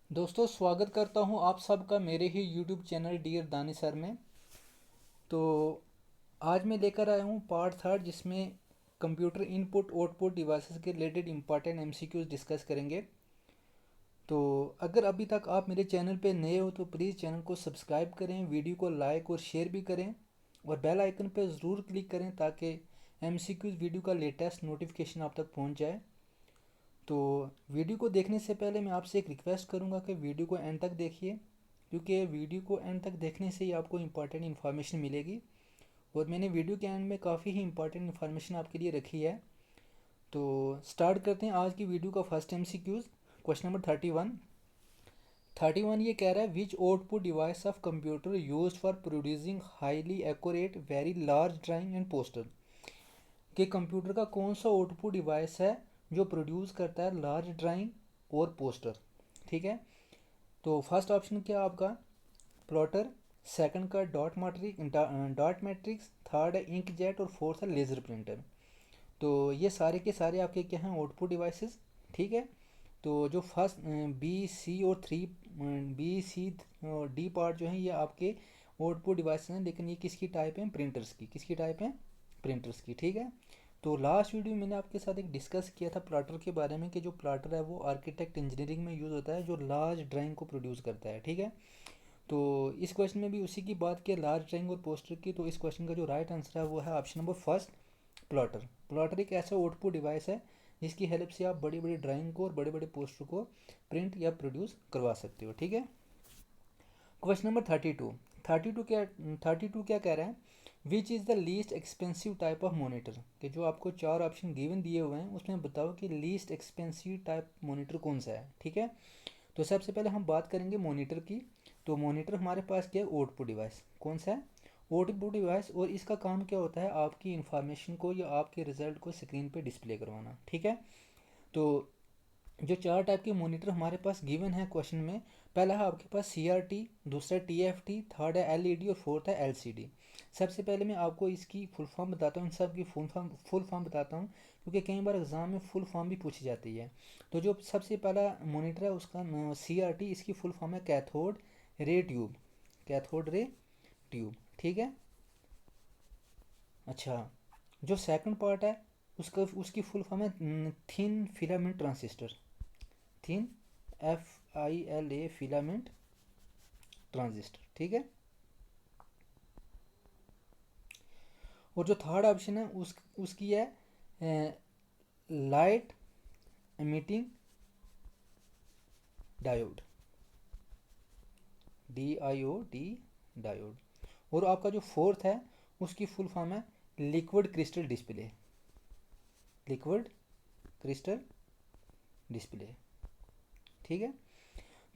दोस्तों, स्वागत करता हूं आप सबका मेरे ही यूट्यूब चैनल डियर दानी सर में। तो आज मैं लेकर आया हूं पार्ट थर्ड, जिसमें कंप्यूटर इनपुट आउटपुट डिवाइसेस के रिलेटेड इंपॉर्टेंट एमसीक्यूज डिस्कस करेंगे। तो अगर अभी तक आप मेरे चैनल पे नए हो तो प्लीज़ चैनल को सब्सक्राइब करें, वीडियो को लाइक और शेयर भी करें और बेल आइकन पर ज़रूर क्लिक करें ताकि एमसीक्यूज वीडियो का लेटेस्ट नोटिफिकेशन आप तक पहुंच जाए। तो वीडियो को देखने से पहले मैं आपसे एक रिक्वेस्ट करूंगा कि वीडियो को एंड तक देखिए, क्योंकि वीडियो को एंड तक देखने से ही आपको इम्पॉर्टेंट इन्फॉर्मेशन मिलेगी। और मैंने वीडियो के एंड में काफ़ी ही इम्पॉर्टेंट इन्फॉर्मेशन आपके लिए रखी है। तो स्टार्ट करते हैं आज की वीडियो का फर्स्ट एमसीक्यूज। क्वेश्चन नंबर 31 ये कह रहा है, which output device of computer use for producing highly accurate very large drawing and poster. कि कंप्यूटर का कौन सा आउटपुट डिवाइस है जो प्रोड्यूस करता है लार्ज ड्राइंग और पोस्टर। ठीक है। तो फर्स्ट ऑप्शन क्या आपका प्लॉटर, सेकंड का डॉट मैट्रिक्स, थर्ड है इंक जेट और फोर्थ है लेज़र प्रिंटर। तो ये सारे के सारे आपके क्या हैं, आउटपुट डिवाइसेस। ठीक है। तो जो फर्स्ट बी सी और थ्री, बी सी और डी पार्ट जो है ये आपके आउटपुट डिवाइस हैं, लेकिन ये किसकी टाइप है, प्रिंटर्स की। किसकी टाइप है, प्रिंटर्स की। ठीक है। तो लास्ट वीडियो में मैंने आपके साथ एक डिस्कस किया था प्लाटर के बारे में कि जो प्लाटर है वो आर्किटेक्ट इंजीनियरिंग में यूज़ होता है, जो लार्ज ड्राइंग को प्रोड्यूस करता है। ठीक है। तो इस क्वेश्चन में भी उसी की बात की, लार्ज ड्राइंग और पोस्टर की। तो इस क्वेश्चन का जो राइट आंसर है वो है option number first, plotter. Plotter एक ऐसा आउटपुट डिवाइस है जिसकी हेल्प से आप बड़ी बड़ी ड्राइंग को और बड़े बड़े पोस्टर को प्रिंट या प्रोड्यूस करवा सकते हो। ठीक है। Question number 32। 32 क्या कह रहा है, which is the least expensive type of monitor. कि जो आपको चार ऑप्शन गिवन दिए हुए हैं उसमें बताओ कि लीस्ट एक्सपेंसिव टाइप मोनीटर कौन सा है। ठीक है। तो सबसे पहले हम बात करेंगे मोनीटर की। तो मोनीटर हमारे पास क्या है, आउटपुट डिवाइस। कौन सा है, आउटपुट डिवाइस। और इसका काम क्या होता है, आपकी इंफॉर्मेशन को या आपके रिजल्ट को स्क्रीन पे डिस्प्ले करवाना। ठीक है। तो जो चार टाइप के मॉनिटर हमारे पास गिवन है क्वेश्चन में, पहला है आपके पास CRT, दूसरा TFT, थर्ड है LED और फोर्थ है LCD। सबसे पहले मैं आपको इसकी फुल फॉर्म बताता हूँ, इन सब की फुल फॉर्म बताता हूँ, क्योंकि कई बार एग्जाम में फुल फॉर्म भी पूछी जाती है। तो जो सबसे पहला मॉनिटर है उसका CRT, इसकी फुल फॉर्म है cathode ray tube. Cathode ray tube. ठीक है। अच्छा, जो सेकंड पार्ट है उसका उसकी फुल फॉर्म है thin filament transistor. Thin FILA filament transistor. ठीक है। और जो थर्ड ऑप्शन है उसकी है light emitting diode, DIOD diode. और आपका जो फोर्थ है उसकी फुल फॉर्म है liquid crystal display. Liquid crystal display. ठीक है।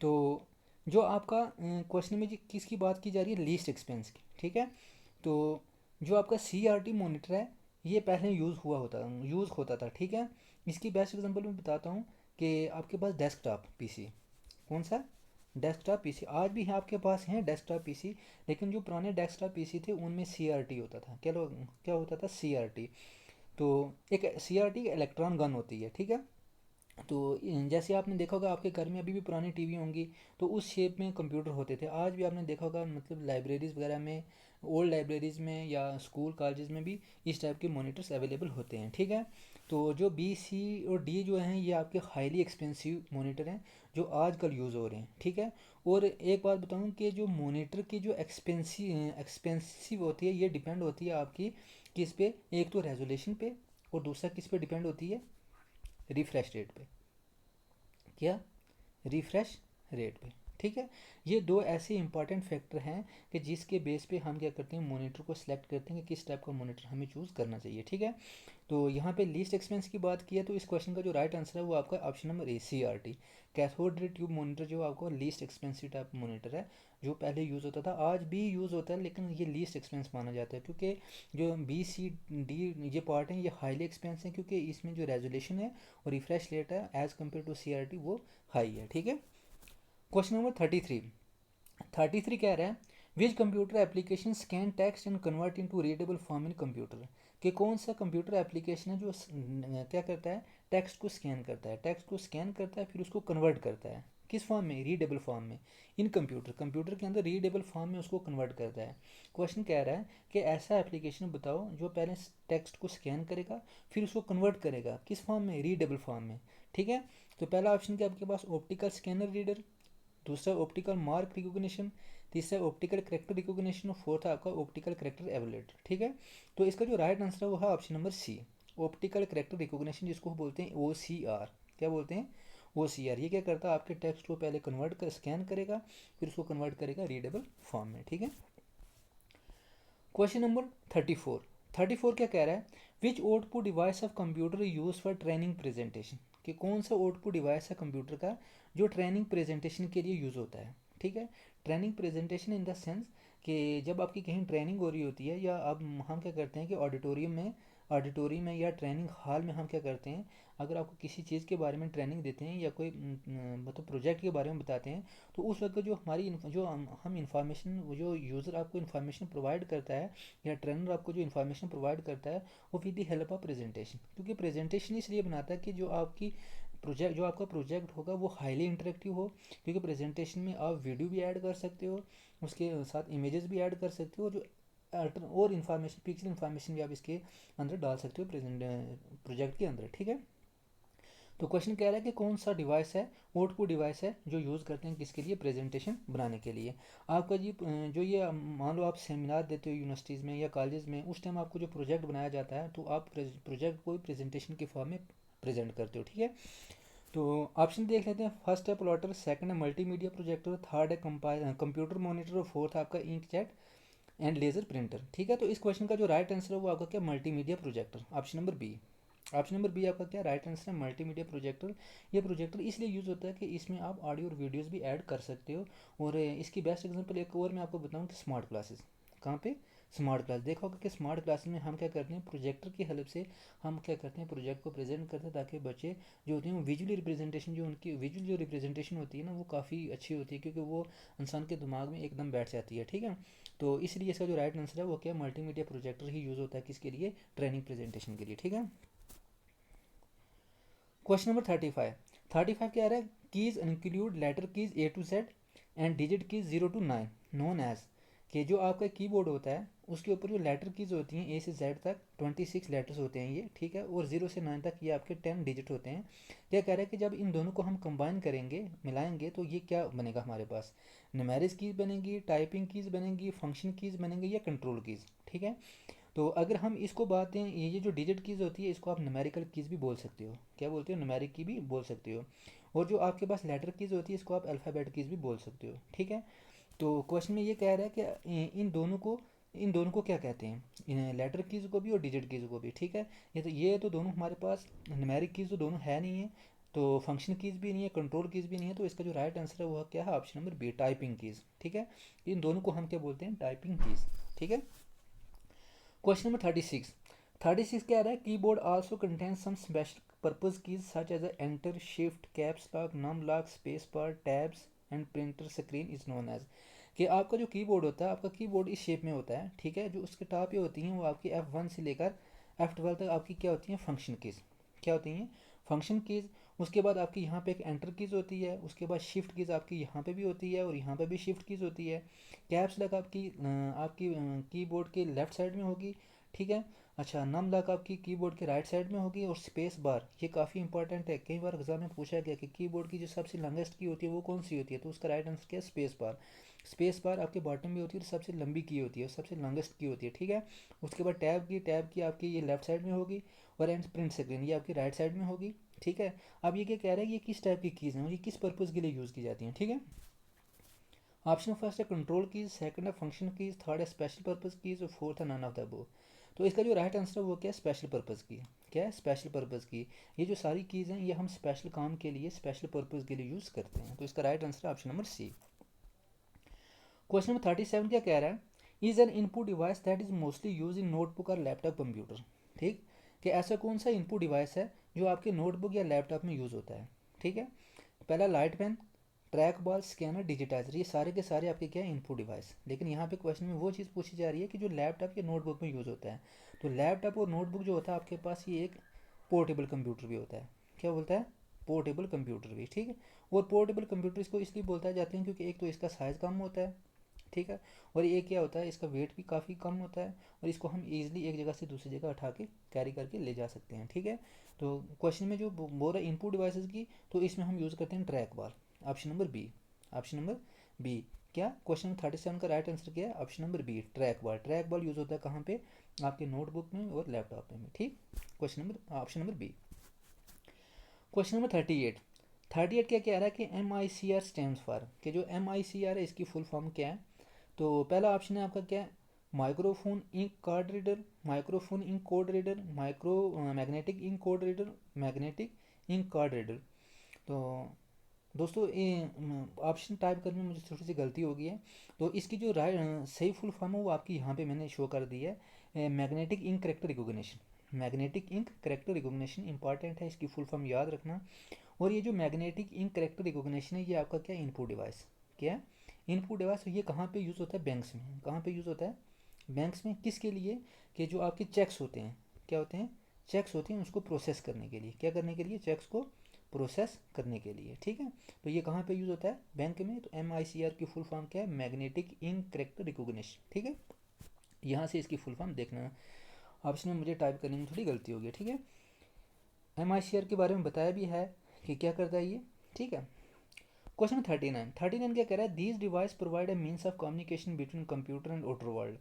तो जो आपका क्वेश्चन में किसकी बात की जा रही है, लीस्ट एक्सपेंस की। ठीक है। तो जो आपका CRT मॉनिटर है ये पहले यूज़ होता था। ठीक है। इसकी बेस्ट एग्जांपल मैं बताता हूँ कि आपके पास डेस्कटॉप PC। कौन सा, डेस्कटॉप PC। आज भी है आपके पास हैं डेस्कटॉप PC, लेकिन जो पुराने डेस्कटॉप PC थे उनमें CRT होता था। क्या होता था, CRT। तो एक CRT इलेक्ट्रॉन गन होती है। ठीक है। तो जैसे आपने देखा होगा आपके घर में अभी भी पुरानी टीवी होंगी, तो उस शेप में कंप्यूटर होते थे। आज भी आपने देखा होगा, मतलब लाइब्रेरीज़ वगैरह में, ओल्ड लाइब्रेरीज़ में या स्कूल कॉलेजेस में भी इस टाइप के मॉनिटर्स अवेलेबल होते हैं। ठीक है। तो जो B C और D जो हैं ये आपके हाईली एक्सपेंसिव मॉनिटर हैं जो आजकल यूज़ हो रहे हैं। ठीक है। और एक बात बताऊँ कि जो मॉनिटर की जो एक्सपेंसिव होती है ये डिपेंड होती है आपकी किस पे, एक तो रेजोल्यूशन पे और दूसरा किस पे डिपेंड होती है, रिफ्रेश रेट पे। क्या, रिफ्रेश रेट पे। ठीक है। ये दो ऐसे इंपॉर्टेंट फैक्टर हैं कि जिसके बेस पे हम क्या करते हैं, मॉनिटर को सिलेक्ट करते हैं कि किस टाइप का मॉनिटर हमें चूज़ करना चाहिए। ठीक है। तो यहाँ पे लीस्ट एक्सपेंस की बात की है, तो इस क्वेश्चन का जो राइट आंसर है वो आपका option number A, CRT। Cathode ray tube monitor जो आपको लीस्ट एक्सपेंसिव टाइप मॉनिटर है, जो पहले यूज़ होता था, आज भी यूज़ होता है, लेकिन ये लीस्ट एक्सपेंस माना जाता है क्योंकि जो BCD ये पार्ट है ये हाईली एक्सपेंस है, क्योंकि इसमें जो रेजोल्यूशन है और रिफ्रेश रेट है एज़ कम्पेयर टू CRT वो हाई है। ठीक है। क्वेश्चन नंबर 33 कह रहा है, which computer application scan text and convert into readable form in computer. कि कौन सा कंप्यूटर एप्लीकेशन है जो क्या करता है, टेक्स्ट को स्कैन करता है, टेक्स्ट को स्कैन करता है फिर उसको कन्वर्ट करता है किस फॉर्म में, रीडेबल फॉर्म में, इन कंप्यूटर के अंदर रीडेबल फॉर्म में उसको कन्वर्ट करता है। क्वेश्चन कह रहा है कि ऐसा एप्लीकेशन बताओ जो पहले टेक्स्ट को स्कैन करेगा फिर उसको कन्वर्ट करेगा किस फॉर्म में, रीडेबल फॉर्म में। ठीक है, तो पहला ऑप्शन क्या आपके पास, ऑप्टिकल स्कैनर रीडर, दूसरा ऑप्टिकल मार्क रिकॉग्निशन, तीसरा ऑप्टिकल करेक्टर रिकॉग्निशन और फोर्थ आपका ऑप्टिकल करेक्टर एवेलेटर। ठीक है, तो इसका जो राइट आंसर है वो है option number C, optical character recognition, जिसको बोलते हैं OCR। क्या बोलते हैं, OCR। ये क्या करता है, आपके टेक्स्ट को पहले कन्वर्ट कर स्कैन करेगा फिर उसको कन्वर्ट करेगा रीडेबल फॉर्म में। ठीक है, क्वेश्चन नंबर 34। 34 क्या कह रहा है, which output device of computer use for training presentation, कि कौन सा आउटपुट डिवाइस है कंप्यूटर का जो ट्रेनिंग प्रेजेंटेशन के लिए यूज़ होता है। ठीक है, training presentation in the sense कि जब आपकी कहीं ट्रेनिंग हो रही होती है, या अब हम क्या करते हैं कि ऑडिटोरियम में या ट्रेनिंग हॉल में हम क्या करते हैं, अगर आपको किसी चीज़ के बारे में ट्रेनिंग देते हैं या कोई मतलब प्रोजेक्ट के बारे में बताते हैं, तो उस वक्त जो हमारी जो हम इंफॉर्मेशन, जो यूज़र आपको इन्फॉर्मेशन प्रोवाइड करता है या ट्रेनर आपको जो इन्फॉर्मेशन प्रोवाइड करता है, वो with the help of presentation. क्योंकि प्रेजेंटेशन इसलिए बनाता है कि जो आपका प्रोजेक्ट होगा वो हाईली इंटरेक्टिव हो, क्योंकि प्रेजेंटेशन में आप वीडियो भी ऐड कर सकते हो, उसके साथ इमेजेस भी ऐड कर सकते हो, जो और इन्फॉर्मेशन, पिक्चर इन्फॉर्मेशन भी आप इसके अंदर डाल सकते हो प्रोजेक्ट के अंदर। ठीक है, तो क्वेश्चन कह रहा है कि कौन सा डिवाइस है, आउटपुट डिवाइस है जो यूज़ करते हैं किसके लिए, प्रेजेंटेशन बनाने के लिए। आपका जी जो ये मान लो आप सेमिनार देते हो यूनिवर्सिटीज़ में या कॉलेज में, उस टाइम आपको जो प्रोजेक्ट बनाया जाता है तो आप प्रोजेक्ट को प्रेजेंटेशन के फॉर्म में प्रेजेंट करते हो। ठीक है, तो ऑप्शन देख लेते हैं। फर्स्ट है प्लॉटर, सेकंड है मल्टीमीडिया प्रोजेक्टर, थर्ड है कंप्यूटर मॉनिटर और फोर्थ आपका इंकजेट एंड लेजर प्रिंटर। ठीक है, तो इस क्वेश्चन का जो राइट आंसर है वो आपका क्या, multimedia projector, option number B. Option number B आपका क्या राइट आंसर है, मल्टीमीडिया प्रोजेक्टर। ये प्रोजेक्टर इसलिए यूज़ होता है कि इसमें आप ऑडियो और वीडियोस भी ऐड कर सकते हो। और इसकी बेस्ट एग्जांपल एक और मैं आपको बताऊं कि स्मार्ट क्लासेस। कहाँ पे, स्मार्ट क्लास। देखा होगा कि स्मार्ट क्लास में हम क्या करते हैं, प्रोजेक्टर की हेल्प से हम क्या करते हैं, प्रोजेक्ट को प्रेजेंट करते हैं, ताकि बच्चे जो होते हैं वो विजुअली रिप्रेजेंटेशन, जो उनकी विजुअल जो रिप्रेजेंटेशन होती है ना, वो काफ़ी अच्छी होती है, क्योंकि वो इंसान के दिमाग में एकदम बैठ जाती है। ठीक है, तो इसलिए इसका जो राइट आंसर है वो क्या, मल्टीमीडिया प्रोजेक्टर ही यूज़ होता है किसके लिए, ट्रेनिंग प्रेजेंटेशन के लिए। ठीक है, क्वेश्चन नंबर 35। 35 क्या आ रहा है, keys include letter keys A to Z and digit keys 0 to 9 known as, कि जो आपका कीबोर्ड होता है उसके ऊपर जो लेटर कीज होती हैं A से Z तक 26 लेटर्स होते हैं ये। ठीक है, और 0 से 9 तक ये आपके 10 डिजिट होते हैं। क्या कह रहा है कि जब इन दोनों को हम कंबाइन करेंगे, मिलाएंगे, तो ये क्या बनेगा हमारे पास, न्यूमेरिक कीज बनेगी, टाइपिंग कीज बनेगी, फंक्शन कीज बनेंगे या कंट्रोल कीज। ठीक है, तो अगर हम इसको बात दें, ये जो डिजिट कीज होती है इसको आप न्यूमेरिकल कीज भी बोल सकते हो, क्या बोलते हो, न्यूमेरिक की भी बोल सकते हो। और जो आपके पास लेटर कीज होती है इसको आप अल्फ़ाबेट कीज भी बोल सकते हो। ठीक है, तो क्वेश्चन में ये कह रहा है कि इन दोनों को क्या कहते हैं, इन लेटर कीज को भी और डिजिट कीज को भी। ठीक है, ये तो दोनों हमारे पास न्यूमेरिक कीज तो दोनों है नहीं है, तो फंक्शन कीज भी नहीं है, कंट्रोल कीज भी नहीं है, तो इसका जो राइट आंसर है वो क्या है, option number B, typing keys. ठीक है, इन दोनों को हम क्या बोलते हैं, टाइपिंग कीज। ठीक है, क्वेश्चन नंबर 36। 36 क्या आ रहा है, keyboard also contain some special purpose keys such as enter, shift, caps lock, num lock, space bar, tabs and printer screen is known as, कि आपका जो कीबोर्ड होता है, आपका कीबोर्ड इस शेप में होता है। ठीक है, जो उसके टॉप पे होती हैं वो आपकी F1 से लेकर F12 तक आपकी क्या होती हैं, फंक्शन कीज। क्या होती हैं, फंक्शन कीज। उसके बाद आपकी यहाँ पे एक एंटर कीज होती है, उसके बाद शिफ्ट कीज आपकी यहाँ पे भी होती है और यहाँ पे भी शिफ्ट कीज होती है। कैप्स लॉक आपकी कीबोर्ड के लेफ्ट साइड में होगी। ठीक है, अच्छा, नम लॉक आपकी कीबोर्ड के राइट साइड में होगी। और स्पेस बार ये काफ़ी इंपॉर्टेंट है, कई बार एग्जाम में पूछा गया कि कीबोर्ड की जो सबसे लॉन्गेस्ट की होती है वो कौन सी होती है, तो उसका राइट आंसर क्या है, स्पेस बार। स्पेस बार आपके बॉटम में होती है और सबसे लंबी की होती है, सबसे लॉन्गेस्ट की होती है। ठीक है, उसके बाद टैब की आपकी ये लेफ्ट साइड में होगी, और एंड प्रिंट स्क्रीन ये आपकी राइट साइड में होगी। ठीक है, अब ये क्या कह रहा है, ये किस टाइप की कीज़ हैं और ये किस पर्पज़ के लिए यूज़ की जाती हैं। ठीक है, ऑप्शन फर्स्ट है कंट्रोल कीज, सेकंड है फंक्शन कीज, थर्ड है स्पेशल पर्पज कीज और फोर्थ है नन ऑफ द अबव। तो इसका जो राइट आंसर है वो क्या है, स्पेशल पर्पज की। क्या है, स्पेशल पर्पज की। ये जो सारी कीज हैं ये हम स्पेशल काम के लिए, स्पेशल पर्पज के लिए यूज़ करते हैं, तो इसका राइट आंसर है option number C. Question number 37 क्या कह रहा है, is an input device that is mostly use in notebook और लैपटॉप कंप्यूटर। ठीक, कि ऐसा कौन सा इनपुट डिवाइस है जो आपके नोटबुक या लैपटॉप में यूज़ होता है। ठीक है, पहला light pen, track ball, scanner, digitizer, ये सारे के सारे आपके क्या है, इनपुट डिवाइस। लेकिन यहाँ पे क्वेश्चन में वो चीज़ पूछी जा रही है कि जो लैपटॉप या नोटबुक में यूज़ होता है। तो लैपटॉप और नोटबुक जो होता है आपके पास, ये एक पोर्टेबल कंप्यूटर भी होता है। क्या बोलता है, पोर्टेबल कंप्यूटर भी। ठीक है, और पोर्टेबल कंप्यूटर इसको इसलिए बोलता जाते हैं क्योंकि एक तो इसका साइज़ कम होता है, ठीक है, और ये क्या होता है, इसका वेट भी काफ़ी कम होता है और इसको हम इजीली एक जगह से दूसरी जगह उठा के कैरी करके ले जा सकते हैं, ठीक है। तो क्वेश्चन में जो बोल रहा है इनपुट डिवाइसेस की, तो इसमें हम यूज़ करते हैं track ball, option number B, option number B. क्या क्वेश्चन नंबर 37 का राइट आंसर क्या है, option number B, track ball. Track ball use होता है कहाँ पे, आपके नोटबुक में और लैपटॉप में, ठीक। Question number option number B. Question number 38, 38 क्या कह रहा है कि MICR स्टैंड्स फॉर, कि जो MICR है इसकी फुल फॉर्म क्या है। तो पहला ऑप्शन है आपका क्या है, microphone ink card reader, microphone ink code reader, micro magnetic ink code reader, magnetic ink card reader. तो दोस्तों ये ऑप्शन टाइप करने में मुझे थोड़ी सी गलती हो गई है, तो इसकी जो राइट सही फुल फॉर्म है वो आपकी यहाँ पे मैंने शो कर दी है, magnetic ink character recognition. Magnetic ink character recognition important है, इसकी फुल फॉर्म याद रखना। और ये जो मैग्नेटिक इंक करेक्टर रिकॉग्निशन है ये आपका क्या इनपुट डिवाइस, क्या इनपुट डिवाइस, ये कहाँ पे यूज़ होता है, बैंक्स में। कहाँ पे यूज़ होता है, बैंक्स में। किसके लिए, कि जो आपके चेक्स होते हैं, क्या होते हैं, चेक्स होते हैं, उसको प्रोसेस करने के लिए, क्या करने के लिए, चेक्स को प्रोसेस करने के लिए, ठीक है। तो ये कहाँ पे यूज़ होता है, बैंक में। तो MICR की फुल फॉर्म क्या है, मैग्नेटिक इंक करेक्टर रिकॉग्निशन, ठीक है। यहाँ से इसकी फुल फॉर्म देखना। ऑप्शन में मुझे टाइप करने में थोड़ी गलती हो गई, ठीक है। MICR के बारे में बताया भी है कि क्या करता है ये, ठीक है। क्वेश्चन 39, 39 क्या कह रहा है, these device provide a means of communication between computer and outer world,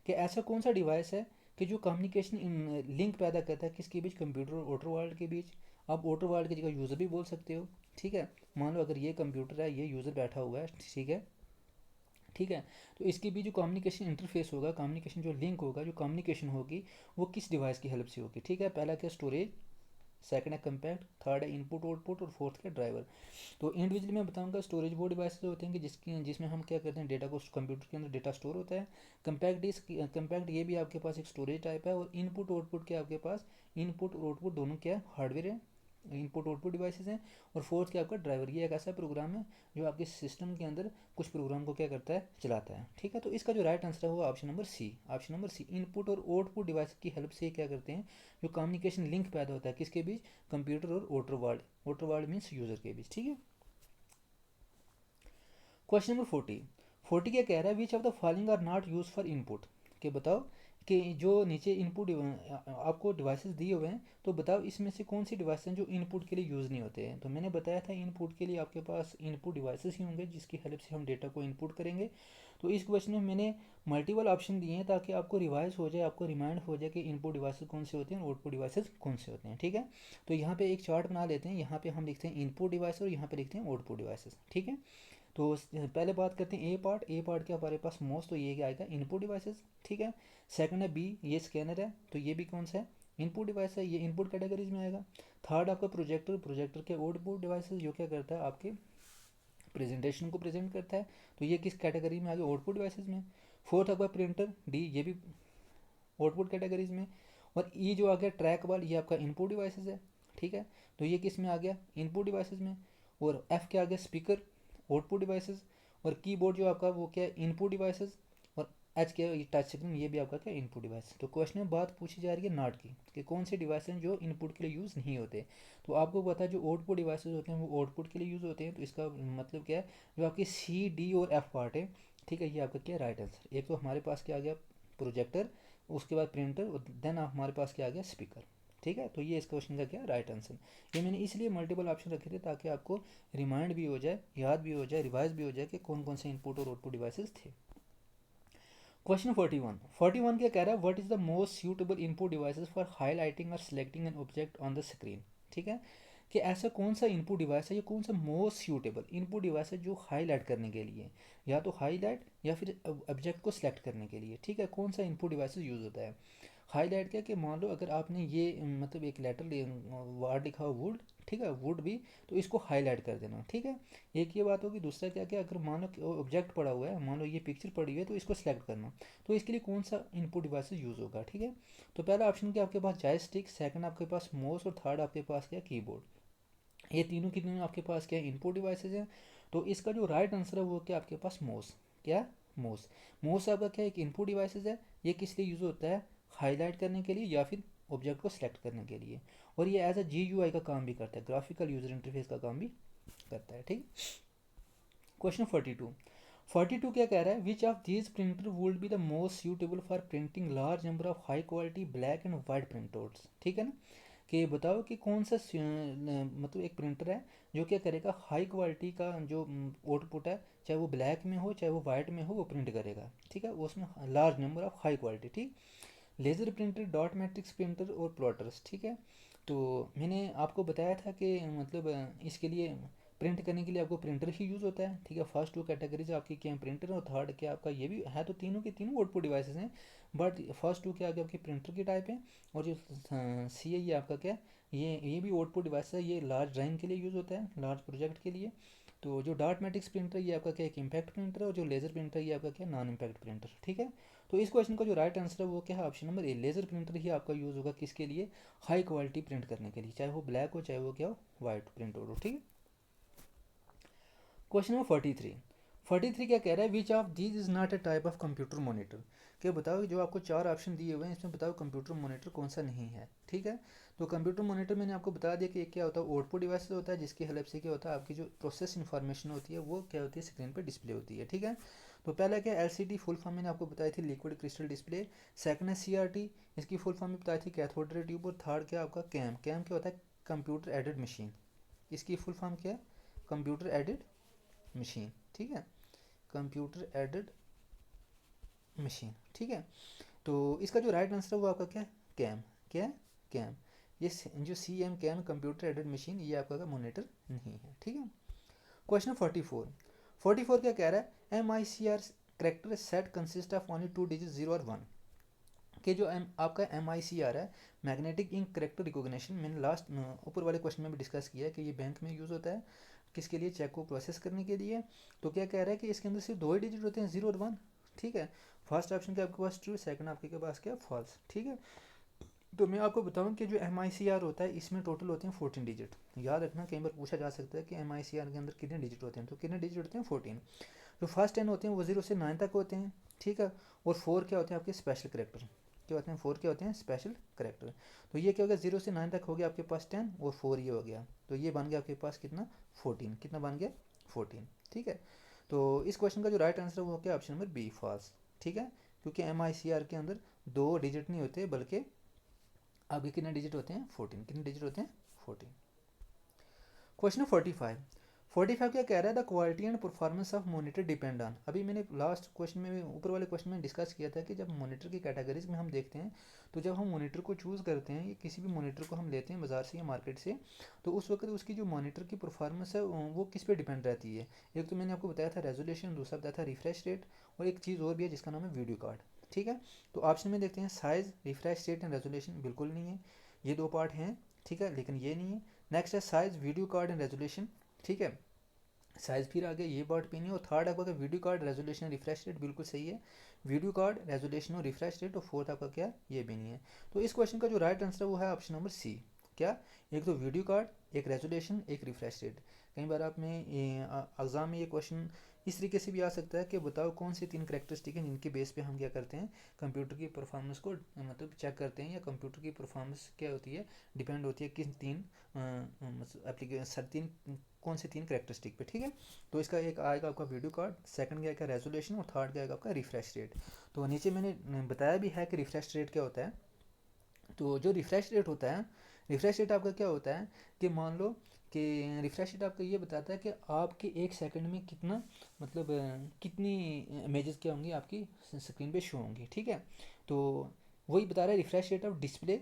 कि ऐसा कौन सा डिवाइस है कि जो कम्युनिकेशन लिंक पैदा करता है किसके बीच, कंप्यूटर और आउटर वर्ल्ड के बीच। आप आउटर वर्ल्ड की जगह यूज़र भी बोल सकते हो, ठीक है। मान लो अगर ये कंप्यूटर है, ये यूज़र बैठा हुआ है, ठीक है, ठीक है। तो इसके बीच जो कम्युनिकेशन इंटरफेस होगा, कम्युनिकेशन जो लिंक होगा, जो कम्युनिकेशन होगी वो किस डिवाइस की हेल्प से होगी, ठीक है। पहला क्या, स्टोरेज, सेकंड है कंपैक्ट, थर्ड है इनपुट आउटपुट और फोर्थ क्या, ड्राइवर। तो इंडिविजुअली मैं बताऊंगा, स्टोरेज वो डिवाइसेस होते हैं कि जिसमें हम क्या करते हैं, डेटा को, कंप्यूटर के अंदर डेटा स्टोर होता है। कंपैक्ट डिस्क, कंपैक्ट ये भी आपके पास एक स्टोरेज टाइप है। और इनपुट आउटपुट क्या, आपके पास इनपुट और आउटपुट दोनों क्या हार्डवेयर है, इनपुट आउटपुट डिवाइसेस हैं। और फोर्थ क्या, आपका ड्राइवर, ये एक ऐसा प्रोग्राम है जो आपके सिस्टम के अंदर कुछ प्रोग्राम को क्या करता है, चलाता है, ठीक है। तो इसका जो राइट आंसर है वो option number C, option number C. Input और आउटपुट डिवाइस की हेल्प से क्या करते हैं, जो कम्युनिकेशन लिंक पैदा होता है किसके बीच, कंप्यूटर और outer world, outer world means user के बीच, ठीक है। क्वेश्चन नंबर 40, 40 क्या कह रहा है, which of the following are not use for input, कि बताओ कि जो नीचे इनपुट आपको डिवाइसेस दिए हुए हैं, तो बताओ इसमें से कौन सी डिवाइस हैं जो इनपुट के लिए यूज़ नहीं होते हैं। तो मैंने बताया था इनपुट के लिए आपके पास इनपुट डिवाइसेस ही होंगे जिसकी हेल्प से हम डेटा को इनपुट करेंगे। तो इस क्वेश्चन में मैंने मल्टीपल ऑप्शन दिए हैं ताकि आपको रिवाइज हो जाए, आपको रिमाइंड हो जाए कि इनपुट डिवाइसेस कौन से होते हैं और आउटपुट डिवाइसेस कौन से होते हैं, ठीक है। तो यहाँ पे एक चार्ट बना लेते हैं, यहाँ पे हम लिखते हैं इनपुट डिवाइस और यहाँ पे लिखते हैं आउटपुट डिवाइसेस, ठीक है। तो पहले बात करते हैं ए पार्ट, ए पार्ट क्या हमारे पास मोस्ट, तो ये क्या आएगा, इनपुट डिवाइसेस, ठीक है। सेकंड है बी, ये स्कैनर है, तो ये भी कौन सा है, इनपुट डिवाइस है, ये इनपुट कैटेगरीज में आएगा। थर्ड आपका प्रोजेक्टर, प्रोजेक्टर के आउटपुट डिवाइसेस जो क्या करता है, आपके प्रेजेंटेशन को प्रेजेंट करता है, तो ये किस कैटेगरी में आ गया, आउटपुट डिवाइसेस में। फोर्थ आपका प्रिंटर, डी, ये भी आउटपुट कैटेगरीज में। और ई जो आ गया ट्रैक बॉल, ये आपका इनपुट डिवाइसेस है, ठीक है। तो ये किस में आ गया, इनपुट डिवाइसेस में। और एफ क्या आ गया, स्पीकर, आउटपुट डिवाइसेस। और कीबोर्ड जो आपका वो क्या है, इनपुट डिवाइसेस। और एच क्या है, टच स्क्रीन, ये भी आपका क्या, इनपुट डिवाइस। तो क्वेश्चन में बात पूछी जा रही है नॉट की, कि कौन से डिवाइस हैं जो इनपुट के लिए यूज़ नहीं होते। तो आपको पता है जो आउटपुट डिवाइसेस होते हैं वो आउटपुट के लिए यूज़ होते हैं। तो इसका मतलब क्या है, जो आपकी सी, डी और एफ पार्ट है, ठीक है, ये आपका क्या राइट आंसर। एक तो हमारे पास क्या आ गया, प्रोजेक्टर, उसके बाद प्रिंटर, और देन हमारे पास क्या आ गया, स्पीकर, ठीक है। तो ये इस क्वेश्चन का क्या राइट आंसर। ये मैंने इसलिए मल्टीपल ऑप्शन रखे थे ताकि आपको रिमाइंड भी हो जाए, याद भी हो जाए, रिवाइज भी हो जाए कि कौन कौन से इनपुट और आउटपुट डिवाइसेस थे। क्वेश्चन 41, 41 क्या कह रहा है, what is the most suitable input devices for highlighting और selecting an object on the screen, ठीक है। कि ऐसा कौन सा इनपुट डिवाइस है, या कौन सा मोस्ट सूटेबल इनपुट डिवाइस है जो हाईलाइट करने के लिए, या तो हाईलाइट या फिर ऑब्जेक्ट को सिलेक्ट करने के लिए, ठीक है, कौन सा इनपुट डिवाइस यूज़ होता है। हाईलाइट क्या, कि मान लो अगर आपने ये मतलब एक लेटर वर्ड लिखा हो वुड, ठीक है, वुड भी, तो इसको हाईलाइट कर देना, ठीक है। एक ये बात होगी। दूसरा क्या क्या, अगर मान लो ऑब्जेक्ट पड़ा हुआ है, मान लो ये पिक्चर पड़ी हुई है, तो इसको सिलेक्ट करना। तो इसके लिए कौन सा इनपुट डिवाइस यूज़ होगा, ठीक है। तो पहला ऑप्शन क्या आपके पास, जॉयस्टिक, सेकंड आपके पास माउस, और थर्ड आपके पास क्या, कीबोर्ड। ये तीनों की तीनों आपके पास क्या इनपुट डिवाइसेज हैं। तो इसका जो राइट आंसर है वो क्या, आपके पास माउस, क्या, माउस। माउस आपका क्या एक इनपुट डिवाइसेज है। ये किस लिए यूज़ होता है, हाईलाइट करने के लिए या फिर ऑब्जेक्ट को सिलेक्ट करने के लिए। और ये एज अ GUI का काम भी करता है, ग्राफिकल यूजर इंटरफेस का काम भी करता है। ठीक, क्वेश्चन 42 क्या कह रहा है, which of these printer would be the most suitable for printing large number of high quality black and white print outs. ठीक है ना, कि बताओ कि कौन सा मतलब एक प्रिंटर है जो क्या करेगा, हाई क्वालिटी का जो आउटपुट है, चाहे वो ब्लैक में हो चाहे वो वाइट में हो, वो प्रिंट करेगा। ठीक है, उसमें large number of high quality. ठीक, laser printer, dot matrix printer और प्लॉटर्स। ठीक है, तो मैंने आपको बताया था कि मतलब इसके लिए प्रिंट करने के लिए आपको प्रिंटर ही यूज़ होता है। ठीक है, फर्स्ट 2 कैटेगरीज आपकी क्या प्रिंटर और थर्ड क्या आपका ये भी है, तो तीनों के तीनों आउटपुट डिवाइसेस हैं, बट फर्स्ट 2 क्या आगे आपकी प्रिंटर की टाइप है, और जो सी है ये आपका क्या, ये भी आउटपुट डिवाइस है, ये लार्ज ड्राइंग के लिए यूज़ होता है, लार्ज प्रोजेक्ट के लिए। तो जो डॉट मैट्रिक्स प्रिंटर ये आपका क्या एक इम्पैक्ट प्रिंटर है, और जो लेज़र प्रिंटर ये आपका क्या नॉन इम्पैक्ट प्रिंटर। ठीक है, तो इस क्वेश्चन का जो राइट आंसर है वो क्या है, option number A, laser printer ही आपका यूज़ होगा किसके लिए, हाई क्वालिटी प्रिंट करने के लिए, चाहे वो ब्लैक हो चाहे वो क्या हो वाइट प्रिंट हो। ठीक है, क्वेश्चन नंबर 43 क्या कह रहा है, which of these is not a type of computer monitor. क्या बताओ कि जो आपको 4 ऑप्शन दिए हुए हैं इसमें बताओ कंप्यूटर मॉनिटर कौन सा नहीं है। ठीक है, तो कंप्यूटर मॉनिटर मैंने आपको बता दिया कि एक क्या होता है, आउटपुट डिवाइस होता है जिसकी हेल्प से क्या होता है, आपकी जो प्रोसेस इन्फॉर्मेशन होती है वो क्या होती है, स्क्रीन पर डिस्प्ले होती है। ठीक है, तो पहला क्या एलसीडी, फुल फॉर्म मैंने आपको बताई थी लिक्विड क्रिस्टल डिस्प्ले। सेकंड है सीआरटी, इसकी फुल फॉर्म में बताई थी कैथोड रे ट्यूब। और थर्ड क्या आपका कैम, कैम क्या होता है, कंप्यूटर एडेड मशीन, इसकी फुल फॉर्म क्या है, कंप्यूटर एडेड मशीन। ठीक है, कंप्यूटर एडेड मशीन। ठीक है, तो इसका जो राइट आंसर है वो आपका क्या है, कैम। क्या है, कैम। ये जो C M CAM computer aided machine ये आपका मोनीटर नहीं है। ठीक है, क्वेश्चन 44 क्या कह रहा है, M I C R character set consist of only 2 digit 0 और 1। कि जो आपका एम आई सी आर है, मैग्नेटिक इंक करेक्टर रिकॉग्निशन, मैंने लास्ट ऊपर वाले क्वेश्चन में भी डिस्कस किया है कि ये बैंक में यूज़ होता है किसके लिए, चेक को प्रोसेस करने के लिए। तो क्या कह रहा है कि इसके अंदर सिर्फ 2 ही डिजिट होते हैं, 0 और 1। ठीक है, फर्स्ट ऑप्शन क्या आपके पास ट्रू, सेकंड आपके पास क्या फॉल्स। ठीक है, तो मैं आपको बताऊं कि जो एम आई सी आर होता है इसमें टोटल होते हैं 14 डिजिट। याद रखना, कई बार पूछा जा सकता है कि एम आई सी आर के अंदर कितने डिजिट होते हैं, तो कितने डिजिट होते हैं 14। जो फर्स्ट 10 होते हैं वो 0 से 9 तक होते हैं। ठीक है, और 4 क्या होते हैं आपके स्पेशल करेक्टर, क्या होते हैं 4 क्या होते हैं स्पेशल करेक्टर। तो ये क्या हो गया, 0 से 9 तक हो गया आपके पास 10 और 4 ये हो गया, तो ये बन गया आपके पास कितना 14, कितना बन गया 14। ठीक है, तो इस क्वेश्चन का जो राइट आंसर है वो क्या ऑप्शन नंबर बी फॉल्स। ठीक है, क्योंकि एम आई सी आर के अंदर 2 डिजिट नहीं होते बल्कि आपके कितने डिजिट होते हैं 14, कितने डिजिट होते हैं 14। क्वेश्चन 45 क्या कह रहा है, the quality and performance of monitor depend on. अभी मैंने लास्ट क्वेश्चन में ऊपर वाले क्वेश्चन में डिस्कस किया था कि जब मॉनिटर की कैटेगरीज में हम देखते हैं, तो जब हम मॉनिटर को चूज़ करते हैं या किसी भी मॉनिटर को हम लेते हैं बाजार से या मार्केट से, तो उस वक्त उसकी जो मॉनिटर की परफॉर्मेंस है वो किस पे डिपेंड रहती है। एक तो मैंने आपको बताया था रेजोल्यूशन, दूसरा बताया था रिफ्रेश रेट, और एक चीज़ और भी है जिसका नाम है वीडियो कार्ड। ठीक है, तो ऑप्शन में देखते हैं size, refresh rate and resolution बिल्कुल नहीं है, ये 2 पार्ट हैं। ठीक है, लेकिन ये नहीं है। नेक्स्ट है size, video card and resolution. ठीक है, साइज़ फिर आगे ये पार्ट भी नहीं है। और थर्ड आपका video card, resolution, refresh rate बिल्कुल सही है, वीडियो कार्ड, रेजोल्यूशन और रिफ्रेश रेट। और फोर्थ आपका क्या, ये भी नहीं है। तो इस क्वेश्चन का जो राइट आंसर है वो है ऑप्शन नंबर सी। क्या, एक तो वीडियो कार्ड, एक रेजोल्यूशन, एक रिफ्रेश रेट। कई बार आप में एग्जाम में ये क्वेश्चन इस तरीके से भी आ सकता है कि बताओ कौन सी 3 करेक्टरिस्टिक हैं जिनके बेस पे हम क्या करते हैं, कंप्यूटर की परफॉर्मेंस को मतलब चेक करते हैं, या कंप्यूटर की परफॉर्मेंस क्या होती है, डिपेंड होती है किन 3 एप्लीकेशन 3 कौन से 3 करेक्टरिस्टिक पे। ठीक है, तो इसका एक आएगा आपका वीडियो कार्ड, सेकंड क्या आएगा रेजोल्यूशन, और थर्ड क्या आएगा आपका रिफ्रेश रेट। तो नीचे मैंने बताया भी है कि रिफ्रेश रेट क्या होता है। तो जो रिफ्रेश रेट होता है, रिफ्रेश रेट आपका क्या होता है कि मान लो कि रिफ्रेश रेट आपका ये बताता है कि आपके 1 सेकंड में कितना मतलब कितनी इमेजेस क्या होंगी आपकी स्क्रीन पे शो होंगी। ठीक है, तो वही बता रहा है refresh rate of display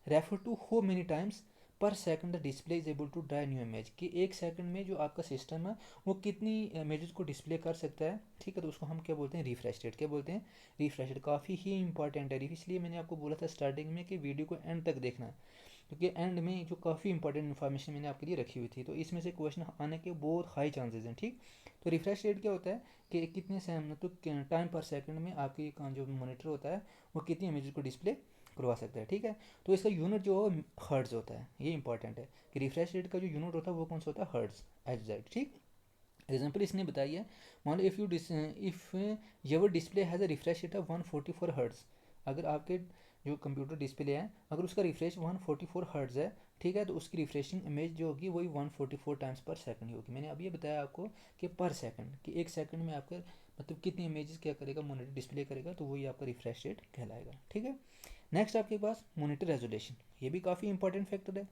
refer to how many times per second the display is able to draw new image, कि 1 सेकंड में जो आपका सिस्टम है वो कितनी इमेजेस को डिस्प्ले कर सकता है। ठीक है, तो उसको हम क्या बोलते हैं, रिफ्रेश रेट। क्या बोलते हैं, रिफ्रेश रेट। काफ़ी ही इंपॉर्टेंट है, इसलिए मैंने आपको बोला था स्टार्टिंग में कि वीडियो को एंड तक देखना, क्योंकि एंड में जो काफ़ी इंपॉर्टेंट इन्फॉर्मेशन मैंने आपके लिए रखी हुई थी, तो इसमें से क्वेश्चन आने के बहुत हाई चांसेस हैं। ठीक, तो रिफ्रेश रेट क्या होता है कि कितने से मतलब टाइम पर सेकंड में आपकी जो मॉनिटर होता है वो कितनी इमेजेस को डिस्प्ले करवा सकता है। ठीक है, तो इसका यूनिट जो है हर्ट्ज होता है, ये इंपॉर्टेंट है कि रिफ्रेश रेट का जो यूनिट होता है वो कौन सा होता है, हर्ट्ज, एच। ठीक, एग्जाम्पल इसने बताई है, मान लो if your display has a refresh rate of 144 hertz. अगर आपके जो कंप्यूटर डिस्प्ले है अगर उसका रिफ्रेश 144 हर्ट्ज है, ठीक है, तो उसकी रिफ्रेशिंग इमेज जो होगी वही 144 टाइम्स पर सेकंड होगी। मैंने अभी ये बताया आपको कि पर सेकंड, कि एक सेकंड में आपका मतलब कितनी इमेजेस क्या करेगा मॉनिटर डिस्प्ले करेगा, तो वही आपका रिफ्रेश रेट कहलाएगा। ठीक है, नेक्स्ट आपके पास मॉनिटर रेजोल्यूशन, ये भी काफ़ी इंपॉर्टेंट फैक्टर है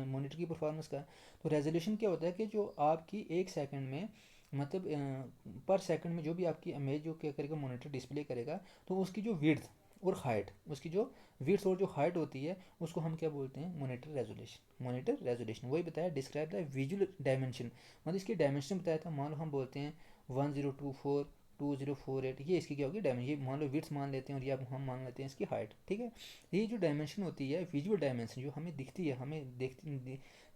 मॉनिटर की परफॉर्मेंस का। तो रेजोल्यूशन क्या होता है कि जो आपकी एक सेकंड में मतलब पर सेकंड में जो भी आपकी इमेज जो क्या करेगा मॉनिटर डिस्प्ले करेगा, तो उसकी जो विड्थ और हाइट, उसकी जो विड्थ और जो हाइट होती है उसको हम क्या बोलते हैं, मॉनिटर रेजोल्यूशन। मॉनिटर रेजोल्यूशन वही बताया, डिस्क्राइब द विजुअल डायमेंशन, मतलब इसकी डायमेंशन बताया था। मान लो हम बोलते हैं 1024 2048, ये इसकी क्या होगी डायमेंशन, ये मान लो विड्थ मान लेते हैं और ये अब हम मान लेते हैं इसकी हाइट। ठीक है, ये जो डायमेंशन होती है विजुअल डायमेंशन जो हमें दिखती है, हमें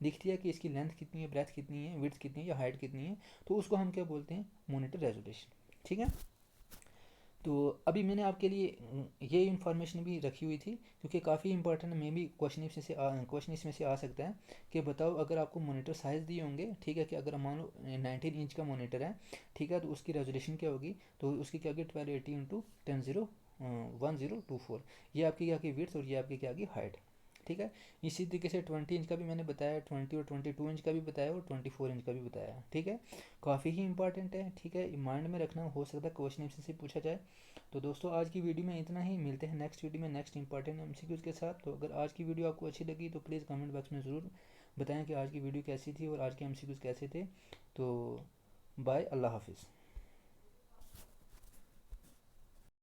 दिखती है कि इसकी लेंथ कितनी है, ब्रेथ कितनी है, विड्थ कितनी है या हाइट कितनी है, तो उसको हम क्या बोलते हैं, मॉनिटर रेजोल्यूशन। ठीक है, तो अभी मैंने आपके लिए ये इन्फॉर्मेशन भी रखी हुई थी क्योंकि काफ़ी इंपॉर्टेंट, मे भी क्वेश्चन इसमें से आ सकता है कि बताओ अगर आपको मॉनिटर साइज़ दिए होंगे, ठीक है, कि अगर मान लो 19 इंच का मॉनिटर है, ठीक है, तो उसकी रेजोल्यूशन क्या होगी, तो उसकी क्या होगी 1280 इंटू 1024, ये आपकी क्या की विड्थ और ये आपकी क्या की हाइट। ठीक है, इसी तरीके से 20 इंच का भी मैंने बताया, 20 और 22 इंच का भी बताया और 24 इंच का भी बताया। ठीक है, काफ़ी ही इंपॉर्टेंट है। ठीक है, माइंड में रखना, हो सकता है क्वेश्चन से पूछा जाए। तो दोस्तों आज की वीडियो में इतना ही, मिलते हैं नेक्स्ट वीडियो में नेक्स्ट इंपॉर्टेंट एमसीक्यूज के साथ। तो अगर आज की वीडियो आपको अच्छी लगी तो प्लीज़ कमेंट बॉक्स में ज़रूर बताएं कि आज की वीडियो कैसी थी और आज के एमसीक्यूज कैसे थे। तो बाय, अल्लाह हाफिज़।